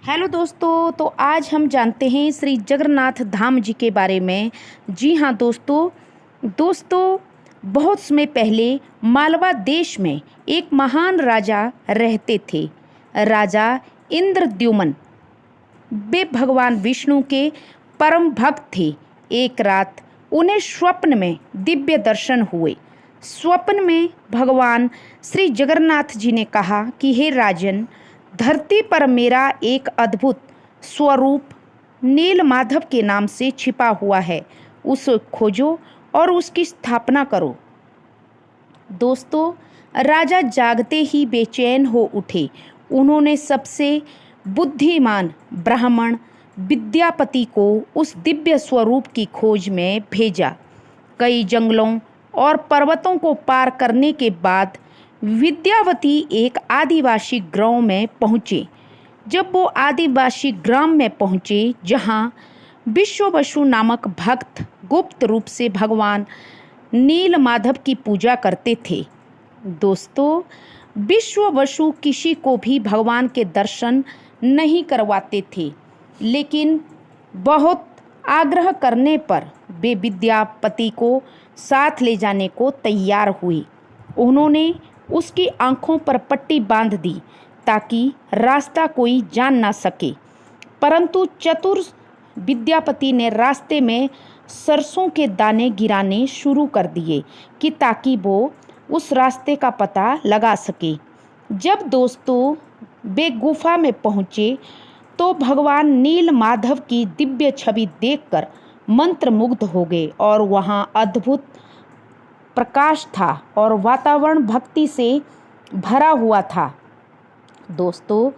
Hello दोस्तों, तो आज हम जानते हैं श्री जगन्नाथ धाम जी के बारे में। जी हाँ दोस्तों, बहुत समय पहले मालवा देश में एक महान राजा रहते थे। राजा इंद्रद्युम्न। वे भगवान विष्णु के परम भक्त थे। एक रात उन्हें स्वप्न में दिव्य दर्शन हुए। स्वप्न में भगवान श्री जगन्नाथ जी ने कहा कि हे राजन, धरती पर मेरा एक अद्भुत स्वरूप नीलमाधव के नाम से छिपा हुआ है। उसे खोजो और उसकी स्थापना करो। दोस्तों, राजा जागते ही बेचैन हो उठे। उन्होंने सबसे बुद्धिमान ब्राह्मण विद्यापति को उस दिव्य स्वरूप की खोज में भेजा। कई जंगलों और पर्वतों को पार करने के बाद विद्यावती एक आदिवासी गांव में पहुँचे। जब वो आदिवासी ग्राम में पहुँचे जहाँ विश्ववसु नामक भक्त गुप्त रूप से भगवान नीलमाधव की पूजा करते थे। दोस्तों, विश्ववसु किसी को भी भगवान के दर्शन नहीं करवाते थे, लेकिन बहुत आग्रह करने पर वे विद्यापति को साथ ले जाने को तैयार हुए। उन्होंने उसकी आंखों पर पट्टी बांध दी ताकि रास्ता कोई जान ना सके। परंतु चतुर विद्यापति ने रास्ते में सरसों के दाने गिराने शुरू कर दिए कि ताकि वो उस रास्ते का पता लगा सके। जब दोस्तों वे गुफा में पहुँचे तो भगवान नीलमाधव की दिव्य छवि देखकर मंत्रमुग्ध हो गए और वहाँ अद्भुत प्रकाश था और वातावरण भक्ति से भरा हुआ था। दोस्तों,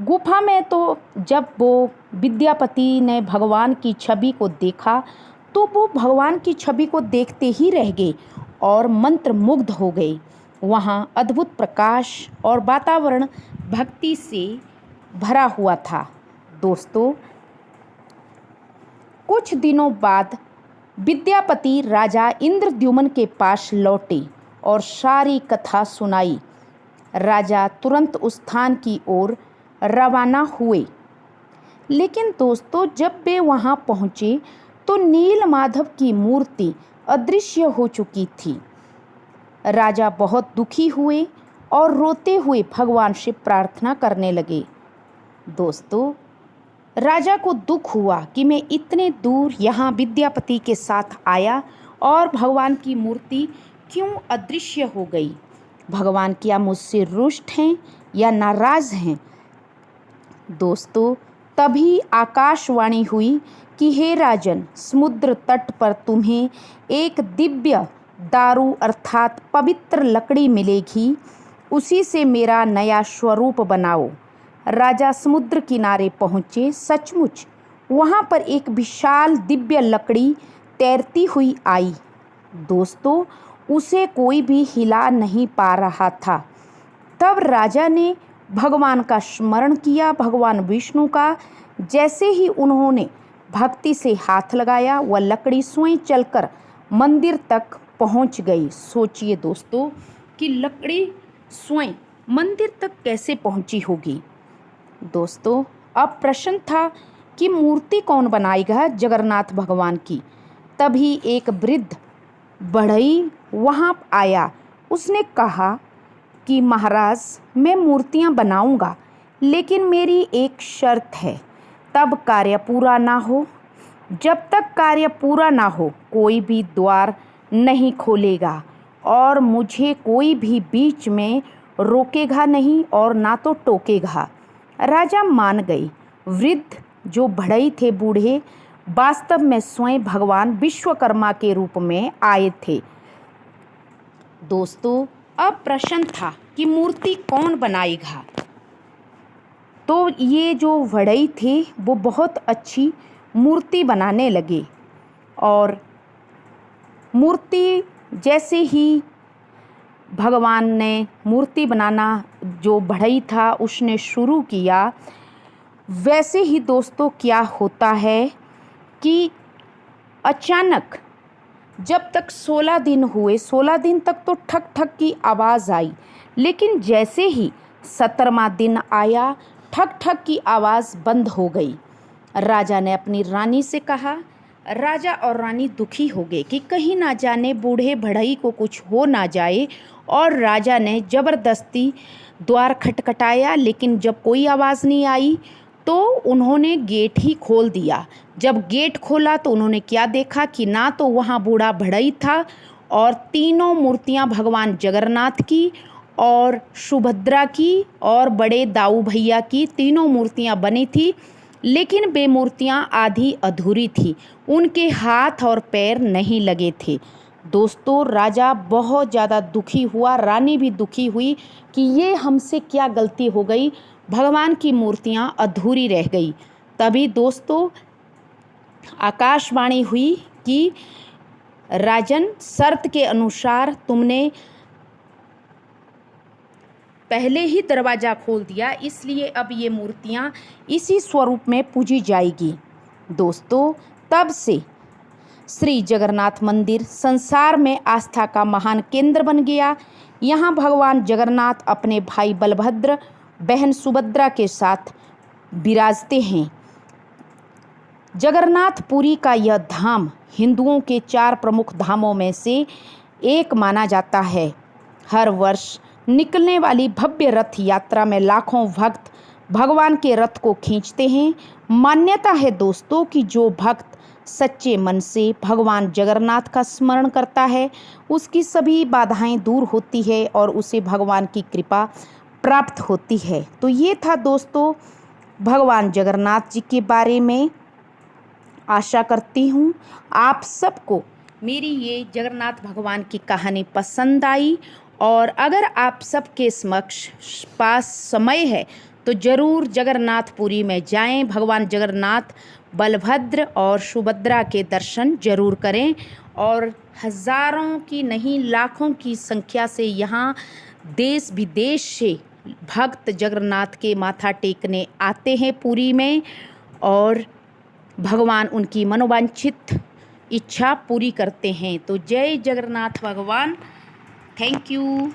गुफा में तो जब वो विद्यापति ने भगवान की छवि को देखा तो वो भगवान की छवि को देखते ही रह गए और मंत्रमुग्ध हो गए। वहाँ अद्भुत प्रकाश और वातावरण भक्ति से भरा हुआ था। दोस्तों, कुछ दिनों बाद विद्यापति राजा इंद्रद्युम्न के पास लौटे और सारी कथा सुनाई। राजा तुरंत उस स्थान की ओर रवाना हुए। लेकिन दोस्तों, जब वे वहां पहुंचे तो नीलमाधव की मूर्ति अदृश्य हो चुकी थी। राजा बहुत दुखी हुए और रोते हुए भगवान से प्रार्थना करने लगे। दोस्तों, राजा को दुख हुआ कि मैं इतने दूर यहाँ विद्यापति के साथ आया और भगवान की मूर्ति क्यों अदृश्य हो गई। भगवान क्या मुझसे रुष्ट हैं या नाराज़ हैं। दोस्तों, तभी आकाशवाणी हुई कि हे राजन, समुद्र तट पर तुम्हें एक दिव्य दारू अर्थात पवित्र लकड़ी मिलेगी। उसी से मेरा नया स्वरूप बनाओ। राजा समुद्र किनारे पहुँचे। सचमुच वहाँ पर एक विशाल दिव्य लकड़ी तैरती हुई आई। दोस्तों, उसे कोई भी हिला नहीं पा रहा था। तब राजा ने भगवान का स्मरण किया, भगवान विष्णु का। जैसे ही उन्होंने भक्ति से हाथ लगाया, वह लकड़ी स्वयं चलकर मंदिर तक पहुँच गई। सोचिए दोस्तों कि लकड़ी स्वयं मंदिर तक कैसे पहुँची होगी। दोस्तों, अब प्रश्न था कि मूर्ति कौन बनाएगा जगन्नाथ भगवान की। तभी एक वृद्ध बढ़ई वहाँ आया। उसने कहा कि महाराज, मैं मूर्तियाँ बनाऊँगा, लेकिन मेरी एक शर्त है। तब कार्य पूरा ना हो, जब तक कार्य पूरा ना हो कोई भी द्वार नहीं खोलेगा और मुझे कोई भी बीच में रोकेगा नहीं और ना तो टोकेगा। राजा मान गए। वृद्ध जो बढ़ई थे, बूढ़े, वास्तव में स्वयं भगवान विश्वकर्मा के रूप में आए थे। दोस्तों, अब प्रश्न था कि मूर्ति कौन बनाएगा। तो ये जो बढ़ई थे वो बहुत अच्छी मूर्ति बनाने लगे और मूर्ति जैसे ही भगवान ने मूर्ति बनाना जो बढ़ई था उसने शुरू किया, वैसे ही दोस्तों क्या होता है कि अचानक जब तक 16 दिन हुए, 16 दिन तक तो ठक ठक की आवाज़ आई। लेकिन जैसे ही 17वां दिन आया ठक ठक की आवाज़ बंद हो गई। राजा ने अपनी रानी से कहा। राजा और रानी दुखी हो गए कि कहीं ना जाने बूढ़े बढ़ई को कुछ हो ना जाए, और राजा ने ज़बरदस्ती द्वार खटखटाया, लेकिन जब कोई आवाज़ नहीं आई तो उन्होंने गेट ही खोल दिया। जब गेट खोला तो उन्होंने क्या देखा कि ना तो वहाँ बूढ़ा बढ़ई था, और तीनों मूर्तियाँ भगवान जगन्नाथ की और सुभद्रा की और बड़े दाऊ भैया की तीनों मूर्तियाँ बनी थी, लेकिन वे मूर्तियाँ आधी अधूरी थी, उनके हाथ और पैर नहीं लगे थे। दोस्तों, राजा बहुत ज़्यादा दुखी हुआ, रानी भी दुखी हुई कि ये हमसे क्या गलती हो गई, भगवान की मूर्तियाँ अधूरी रह गई। तभी दोस्तों आकाशवाणी हुई कि राजन, शर्त के अनुसार तुमने पहले ही दरवाज़ा खोल दिया, इसलिए अब ये मूर्तियाँ इसी स्वरूप में पूजी जाएगी। दोस्तों, तब से श्री जगन्नाथ मंदिर संसार में आस्था का महान केंद्र बन गया। यहाँ भगवान जगन्नाथ अपने भाई बलभद्र, बहन सुभद्रा के साथ विराजते हैं। जगन्नाथपुरी का यह धाम हिंदुओं के 4 प्रमुख धामों में से एक माना जाता है। हर वर्ष निकलने वाली भव्य रथ यात्रा में लाखों भक्त भगवान के रथ को खींचते हैं। मान्यता है दोस्तों कि जो भक्त सच्चे मन से भगवान जगन्नाथ का स्मरण करता है, उसकी सभी बाधाएं दूर होती है और उसे भगवान की कृपा प्राप्त होती है। तो ये था दोस्तों भगवान जगन्नाथ जी के बारे में। आशा करती हूँ आप सबको मेरी ये जगन्नाथ भगवान की कहानी पसंद आई, और अगर आप सबके समक्ष पास समय है तो ज़रूर जगन्नाथपुरी में जाएं, भगवान जगन्नाथ, बलभद्र और सुभद्रा के दर्शन जरूर करें। और हज़ारों की नहीं लाखों की संख्या से यहाँ देश विदेश से भक्त जगन्नाथ के माथा टेकने आते हैं पुरी में, और भगवान उनकी मनोवांछित इच्छा पूरी करते हैं। तो जय जगन्नाथ भगवान। Thank you.